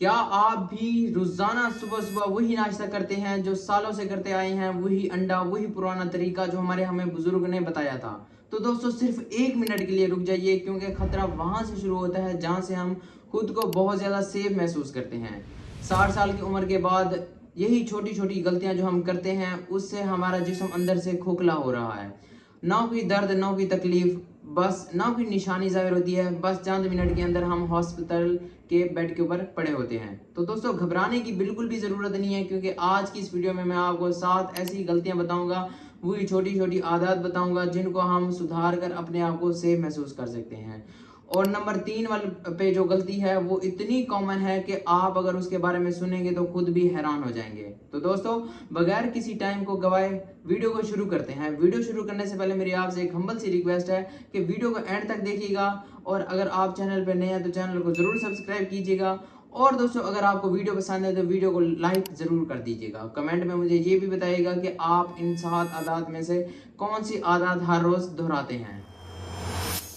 क्या आप भी रोजाना सुबह सुबह वही नाश्ता करते हैं जो सालों से करते आए हैं? वही अंडा, वही पुराना तरीका जो हमारे हमें बुजुर्ग ने बताया था। तो दोस्तों सिर्फ 1 मिनट के लिए रुक जाइए, क्योंकि खतरा वहां से शुरू होता है जहां से हम खुद को बहुत ज्यादा सेफ महसूस करते हैं। 60 साल की उम्र के बाद यही छोटी छोटी गलतियां जो हम करते हैं, उससे हमारा जिस्म अंदर से खोखला हो रहा है। ना कोई दर्द, ना कोई तकलीफ, बस ना कोई निशानी जाहिर होती है, बस चंद मिनट के अंदर हम हॉस्पिटल के बेड के ऊपर पड़े होते हैं। तो दोस्तों घबराने की बिल्कुल भी ज़रूरत नहीं है, क्योंकि आज की इस वीडियो में मैं आपको 7 ऐसी गलतियां बताऊंगा, वही छोटी छोटी आदत बताऊंगा जिनको हम सुधार कर अपने आप को सेफ महसूस कर सकते हैं। और नंबर 3 वाले पे जो गलती है वो इतनी कॉमन है कि आप अगर उसके बारे में सुनेंगे तो खुद भी हैरान हो जाएंगे। तो दोस्तों बगैर किसी टाइम को गवाए वीडियो को शुरू करते हैं। वीडियो शुरू करने से पहले मेरी आपसे एक हम्बल सी रिक्वेस्ट है कि वीडियो को एंड तक देखिएगा, और अगर आप चैनल पर नए हैं तो चैनल को जरूर सब्सक्राइब कीजिएगा। और दोस्तों अगर आपको वीडियो पसंद है तो वीडियो को लाइक जरूर कर दीजिएगा। कमेंट में मुझे ये भी बताइएगा कि आप इन 7 आदत में से कौन सी आदत हर रोज दोहराते हैं।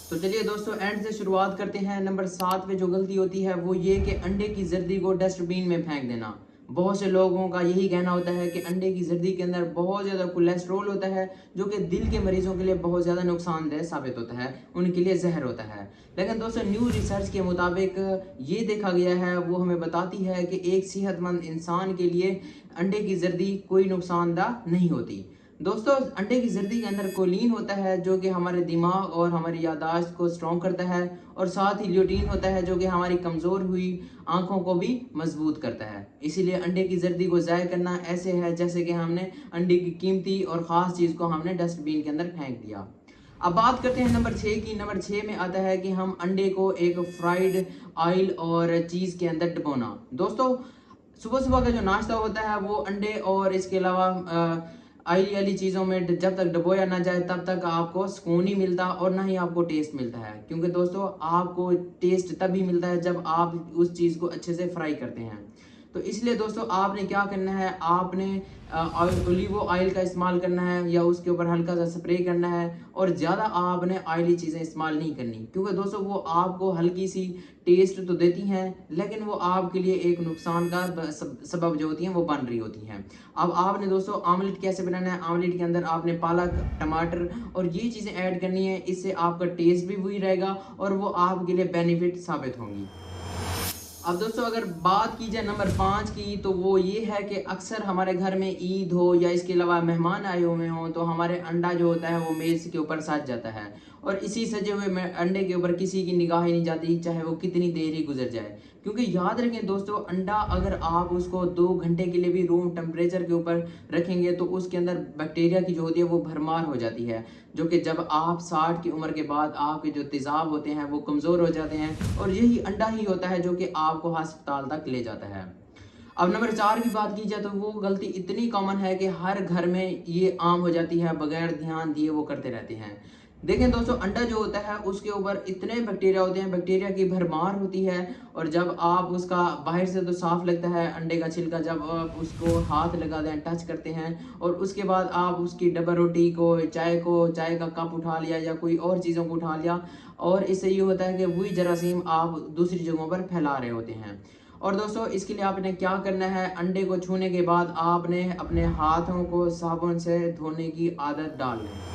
तो चलिए दोस्तों एंड से शुरुआत करते हैं। नंबर 7 पे जो गलती होती है वो ये कि अंडे की जर्दी को डस्टबिन में फेंक देना। बहुत से लोगों का यही कहना होता है कि अंडे की जर्दी के अंदर बहुत ज़्यादा कोलेस्ट्रॉल होता है, जो कि दिल के मरीजों के लिए बहुत ज़्यादा नुकसानदेह साबित होता है, उनके लिए जहर होता है। लेकिन दोस्तों न्यू रिसर्च के मुताबिक ये देखा गया है, वो हमें बताती है कि एक सेहतमंद इंसान के लिए अंडे की जर्दी कोई नुकसानदा नहीं होती। दोस्तों अंडे की जर्दी के अंदर कोलिन होता है, जो कि हमारे दिमाग और हमारी याददाश्त को स्ट्रॉन्ग करता है, और साथ ही ल्यूटीन होता है जो कि हमारी कमज़ोर हुई आंखों को भी मजबूत करता है। इसीलिए अंडे की जर्दी को ज़ाय करना ऐसे है जैसे कि हमने अंडे की कीमती और ख़ास चीज़ को हमने डस्टबिन के अंदर फेंक दिया। अब बात करते हैं नंबर 6 की। नंबर 6 में आता है कि हम अंडे को एक फ्राइड ऑयल और चीज़ के अंदर डुबोना। दोस्तों सुबह सुबह का जो नाश्ता होता है वो अंडे और इसके अलावा ऑयली वाली चीज़ों में जब तक डुबोया ना जाए तब तक आपको सुकून नहीं मिलता, और ना ही आपको टेस्ट मिलता है। क्योंकि दोस्तों आपको टेस्ट तभी मिलता है जब आप उस चीज़ को अच्छे से फ्राई करते हैं। तो इसलिए दोस्तों आपने क्या करना है, आपने ओलिव ऑयल का इस्तेमाल करना है या उसके ऊपर हल्का सा स्प्रे करना है, और ज़्यादा आपने ऑयली चीज़ें इस्तेमाल नहीं करनी, क्योंकि दोस्तों वो आपको हल्की सी टेस्ट तो देती हैं लेकिन वो आपके लिए एक नुकसान का सबब जो होती हैं वो बन रही होती हैं। अब आपने दोस्तों आमलेट कैसे बनाना है, आमलेट के अंदर आपने पालक, टमाटर और ये चीज़ें ऐड करनी है। इससे आपका टेस्ट भी वही रहेगा और वो आपके लिए बेनिफिट साबित होंगी। अब दोस्तों अगर बात की जाए नंबर 5 की, तो वो ये है कि अक्सर हमारे घर में ईद हो या इसके अलावा मेहमान आए हुए हों तो हमारे अंडा जो होता है वो मेज़ के ऊपर सज जाता है, और इसी सजे हुए अंडे के ऊपर किसी की निगाह ही नहीं जाती, चाहे वो कितनी देर ही गुजर जाए। क्योंकि याद रखें दोस्तों, अंडा अगर आप उसको 2 घंटे के लिए भी रूम टेम्परेचर के ऊपर रखेंगे तो उसके अंदर बैक्टीरिया की जो होती है वो भरमार हो जाती है, जो कि जब आप 60 की उम्र के बाद आपके जो तेज़ाब होते हैं वो कमज़ोर हो जाते हैं, और यही अंडा ही होता है जो कि आपको अस्पताल तक ले जाता है। अब नंबर 4 की बात की जाए तो वो गलती इतनी कॉमन है कि हर घर में ये आम हो जाती है, बगैर ध्यान दिए वो करते रहते हैं। देखें दोस्तों अंडा जो होता है उसके ऊपर इतने बैक्टीरिया होते हैं, बैक्टीरिया की भरमार होती है, और जब आप उसका बाहर से तो साफ लगता है अंडे का छिलका, जब आप उसको हाथ लगा दें, टच करते हैं, और उसके बाद आप उसकी डबल रोटी को, चाय का कप उठा लिया या कोई और चीज़ों को उठा लिया, और इससे ये होता है कि वही जरासीम आप दूसरी जगहों पर फैला रहे होते हैं। और दोस्तों इसके लिए आपने क्या करना है, अंडे को छूने के बाद आपने अपने हाथों को साबुन से धोने की आदत डालनी है।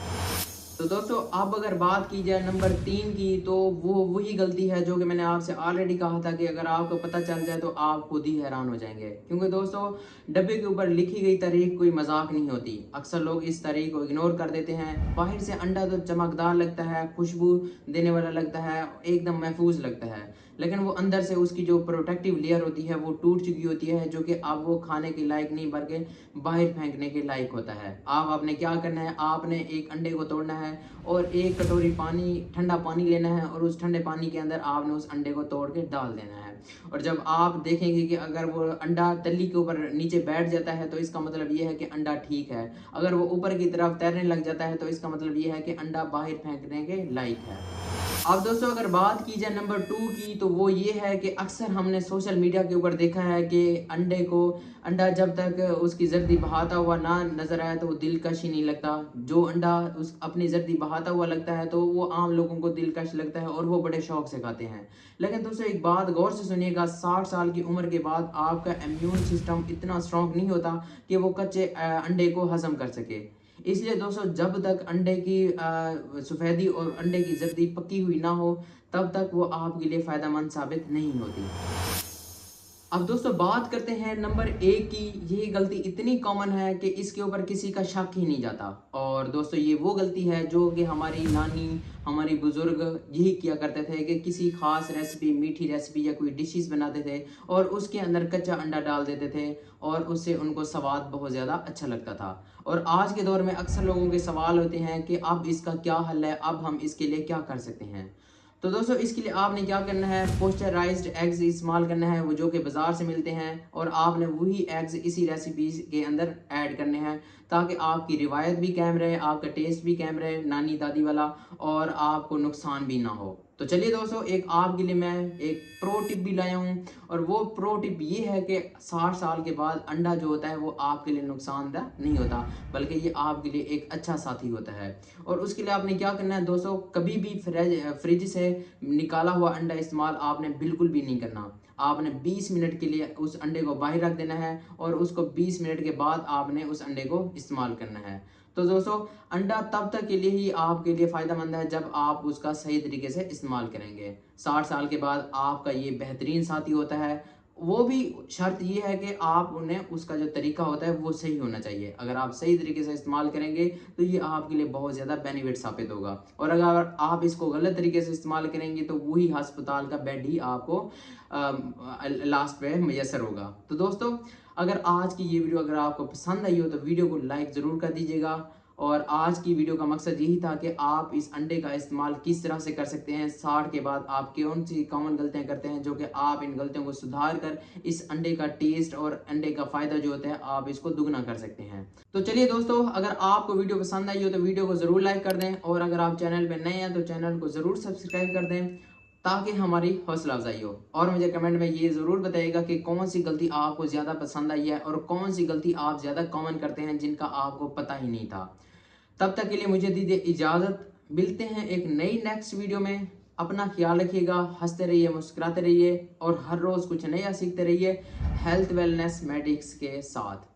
तो दोस्तों अब अगर बात की जाए नंबर 3 की, तो वो वही गलती है जो कि मैंने आपसे ऑलरेडी कहा था कि अगर आपको पता चल जाए तो आप खुद ही हैरान हो जाएंगे। क्योंकि दोस्तों डब्बे के ऊपर लिखी गई तारीख कोई मजाक नहीं होती। अक्सर लोग इस तारीख को इग्नोर कर देते हैं। बाहर से अंडा तो चमकदार लगता है, खुशबू देने वाला लगता है, एकदम महफूज लगता है, लेकिन वो अंदर से उसकी जो प्रोटेक्टिव लेयर होती है वो टूट चुकी होती है, जो कि अब वो खाने के लायक नहीं बल्कि बाहर फेंकने के लायक होता है। आपने क्या करना है, आपने एक अंडे को तोड़ना है और एक कटोरी पानी, ठंडा पानी लेना है, और उस ठंडे पानी के अंदर आपने उस अंडे को तोड़ के डाल देना है। और जब आप देखेंगे कि अगर वो अंडा तल्ली के ऊपर नीचे बैठ जाता है तो इसका मतलब ये है कि अंडा ठीक है। अगर वो ऊपर की तरफ तैरने लग जाता है तो इसका मतलब ये है कि अंडा बाहर फेंकने के लायक है। अब दोस्तों अगर बात की जाए नंबर 2 की, तो वो ये है कि अक्सर हमने सोशल मीडिया के ऊपर देखा है कि अंडा जब तक उसकी जर्दी बहाता हुआ ना नजर आए तो वो दिलकश ही नहीं लगता। जो अंडा उस अपनी जर्दी बहाता हुआ लगता है तो वो आम लोगों को दिलकश लगता है और वो बड़े शौक से खाते हैं। लेकिन दोस्तों एक बात गौर से सुनिएगा, 60 साल की उम्र के बाद आपका इम्यून सिस्टम इतना स्ट्रांग नहीं होता कि वो कच्चे अंडे को हजम कर सके। इसलिए दोस्तों जब तक अंडे की सफेदी और अंडे की जर्दी पकी हुई ना हो, तब तक वो आपके लिए फायदेमंद साबित नहीं होती। अब दोस्तों बात करते हैं नंबर 1 की। ये गलती इतनी कॉमन है कि इसके ऊपर किसी का शक ही नहीं जाता। और दोस्तों ये वो गलती है जो कि हमारी नानी, हमारी बुजुर्ग यही किया करते थे कि किसी खास रेसिपी, मीठी रेसिपी या कोई डिशेस बनाते थे और उसके अंदर कच्चा अंडा डाल देते थे और उससे उनको स्वाद बहुत ज़्यादा अच्छा लगता था। और आज के दौर में अक्सर लोगों के सवाल होते हैं कि अब इसका क्या हल है, अब हम इसके लिए क्या कर सकते हैं। तो दोस्तों इसके लिए आपने क्या करना है, पोस्चराइज्ड एग्स इस्तेमाल करना है, वो जो कि बाजार से मिलते हैं, और आपने वही एग्स इसी रेसिपी के अंदर ऐड करने हैं ताकि आपकी रिवायत भी कायम रहे, आपका टेस्ट भी कायम रहे नानी दादी वाला, और आपको नुकसान भी ना हो। तो चलिए दोस्तों एक आपके लिए मैं एक प्रो टिप भी लाया हूँ, और वो प्रो टिप ये है कि 60 साल के बाद अंडा जो होता है वो आपके लिए नुकसानदेह नहीं होता, बल्कि ये आपके लिए एक अच्छा साथी होता है। और उसके लिए आपने क्या करना है दोस्तों, कभी भी फ्रिज से निकाला हुआ अंडा इस्तेमाल आपने बिल्कुल भी नहीं करना। आपने 20 मिनट के लिए उस अंडे को बाहर रख देना है और उसको 20 मिनट के बाद आपने उस अंडे को इस्तेमाल करना है। तो दोस्तों अंडा तब तक के लिए ही आपके लिए फ़ायदेमंद है जब आप उसका सही तरीके से इस्तेमाल करेंगे। 60 साल के बाद आपका ये बेहतरीन साथी होता है। वो भी शर्त ये है कि आप उन्हें उसका जो तरीका होता है वो सही होना चाहिए। अगर आप सही तरीके से इस्तेमाल करेंगे तो ये आपके लिए बहुत ज़्यादा बेनिफिट साबित होगा, और अगर आप इसको गलत तरीके से इस्तेमाल करेंगे तो वही अस्पताल का बेड ही आपको लास्ट में मैसर होगा। तो दोस्तों अगर आज की ये वीडियो अगर आपको पसंद आई हो तो वीडियो को लाइक ज़रूर कर दीजिएगा। और आज की वीडियो का मकसद यही था कि आप इस अंडे का इस्तेमाल किस तरह से कर सकते हैं, 60 के बाद आप कौन सी कॉमन गलतियां करते हैं, जो कि आप इन गलतियों को सुधार कर इस अंडे का टेस्ट और अंडे का फ़ायदा जो होता है आप इसको दुगना कर सकते हैं। तो चलिए दोस्तों अगर आपको वीडियो पसंद आई हो तो वीडियो को ज़रूर लाइक कर दें, और अगर आप चैनल पर नए हैं तो चैनल को ज़रूर सब्सक्राइब कर दें ताकि हमारी हौसला अफजाई हो। और मुझे कमेंट में ये ज़रूर बताइएगा कि कौन सी गलती आपको ज़्यादा पसंद आई है और कौन सी गलती आप ज़्यादा कॉमन करते हैं जिनका आपको पता ही नहीं था। तब तक के लिए मुझे दीजिए इजाज़त। मिलते हैं एक नई नेक्स्ट वीडियो में। अपना ख्याल रखिएगा, हंसते रहिए, मुस्कुराते रहिए और हर रोज़ कुछ नया सीखते रहिए हेल्थ वेलनेस मेडिक्स के साथ।